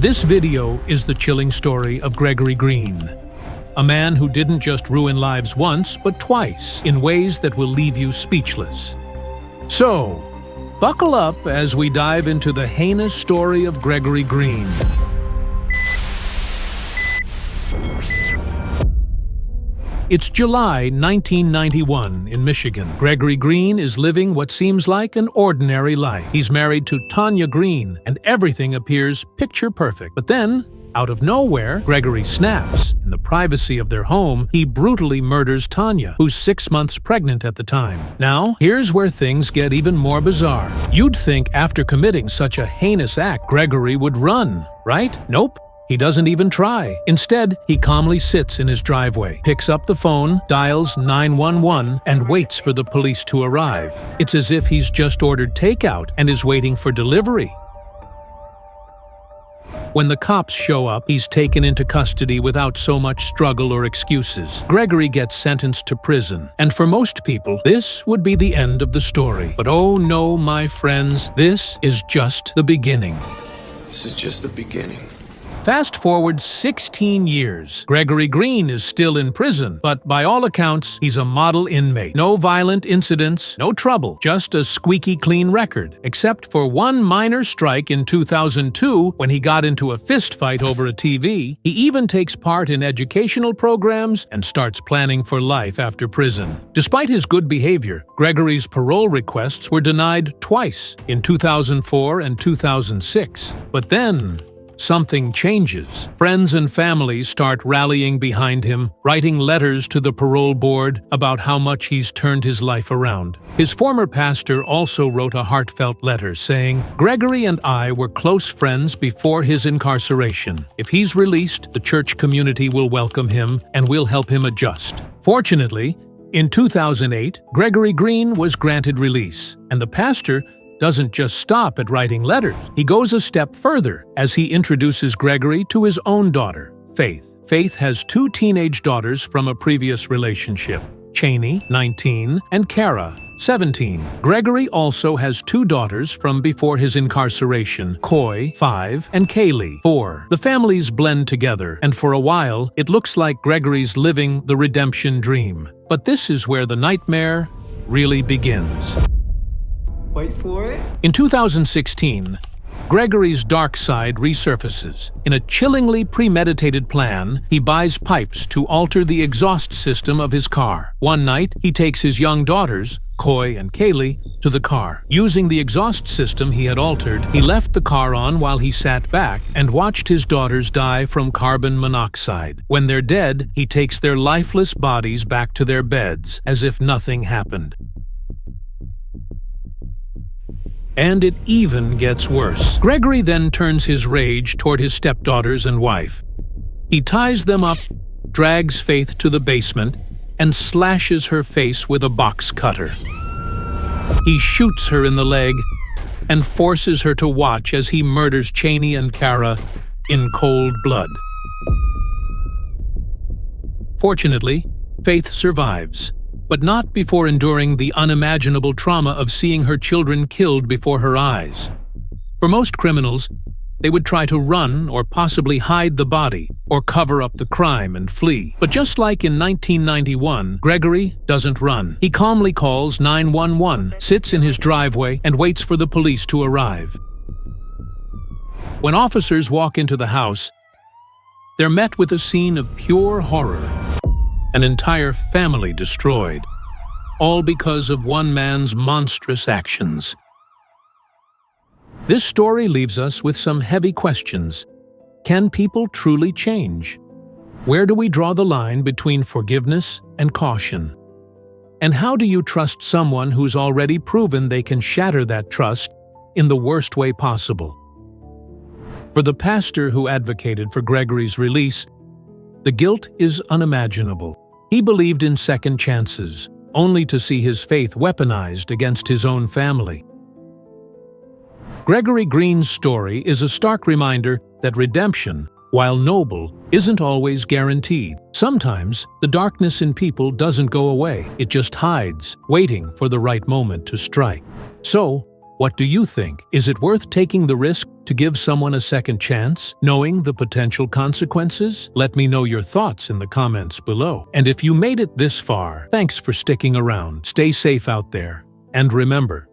This video is the chilling story of Gregory Green, a man who didn't just ruin lives once, but twice, in ways that will leave you speechless. So, buckle up as we dive into the heinous story of Gregory Green. It's July 1991 in Michigan. Gregory Green is living what seems like an ordinary life. He's married to Tanya Green, and everything appears picture perfect. But then, out of nowhere, Gregory snaps. In the privacy of their home, he brutally murders Tanya, who's 6 months pregnant at the time. Now, here's where things get even more bizarre. You'd think after committing such a heinous act, Gregory would run, right? Nope. He doesn't even try. Instead, he calmly sits in his driveway, picks up the phone, dials 911, and waits for the police to arrive. It's as if he's just ordered takeout and is waiting for delivery. When the cops show up, he's taken into custody without so much struggle or excuses. Gregory gets sentenced to prison, and for most people, this would be the end of the story. But oh no, my friends, this is just the beginning. This is just the beginning. Fast forward 16 years. Gregory Green is still in prison, but by all accounts, he's a model inmate. No violent incidents, no trouble, just a squeaky clean record. Except for one minor strike in 2002 when he got into a fist fight over a TV. He even takes part in educational programs and starts planning for life after prison. Despite his good behavior, Gregory's parole requests were denied twice, in 2004 and 2006. But then, something changes. Friends and family start rallying behind him, writing letters to the parole board about how much he's turned his life around. His former pastor also wrote a heartfelt letter saying, "Gregory and I were close friends before his incarceration. If he's released, the church community will welcome him and we'll help him adjust." Fortunately, in 2008, Gregory Green was granted release, and the pastor doesn't just stop at writing letters. He goes a step further as he introduces Gregory to his own daughter, Faith. Faith has 2 teenage daughters from a previous relationship, Cheney, 19, and Kara, 17. Gregory also has 2 daughters from before his incarceration, Coy, 5, and Kaylee, 4. The families blend together, and for a while, it looks like Gregory's living the redemption dream. But this is where the nightmare really begins. Wait for it. In 2016, Gregory's dark side resurfaces. In a chillingly premeditated plan, he buys pipes to alter the exhaust system of his car. One night, he takes his young daughters, Coy and Kaylee, to the car. Using the exhaust system he had altered, he left the car on while he sat back and watched his daughters die from carbon monoxide. When they're dead, he takes their lifeless bodies back to their beds, as if nothing happened. And it even gets worse. Gregory then turns his rage toward his stepdaughters and wife. He ties them up, drags Faith to the basement, and slashes her face with a box cutter. He shoots her in the leg and forces her to watch as he murders Cheney and Kara in cold blood. Fortunately, Faith survives, but not before enduring the unimaginable trauma of seeing her children killed before her eyes. For most criminals, they would try to run or possibly hide the body or cover up the crime and flee. But just like in 1991, Gregory doesn't run. He calmly calls 911, sits in his driveway, and waits for the police to arrive. When officers walk into the house, they're met with a scene of pure horror. An entire family destroyed, all because of one man's monstrous actions. This story leaves us with some heavy questions. Can people truly change? Where do we draw the line between forgiveness and caution? And how do you trust someone who's already proven they can shatter that trust in the worst way possible? For the pastor who advocated for Gregory's release, the guilt is unimaginable. He believed in second chances, only to see his faith weaponized against his own family. Gregory Green's story is a stark reminder that redemption, while noble, isn't always guaranteed. Sometimes, the darkness in people doesn't go away. It just hides, waiting for the right moment to strike. So, What do you think? Is it worth taking the risk to give someone a second chance, knowing the potential consequences? Let me know your thoughts in the comments below. And if you made it this far, thanks for sticking around. Stay safe out there. And remember,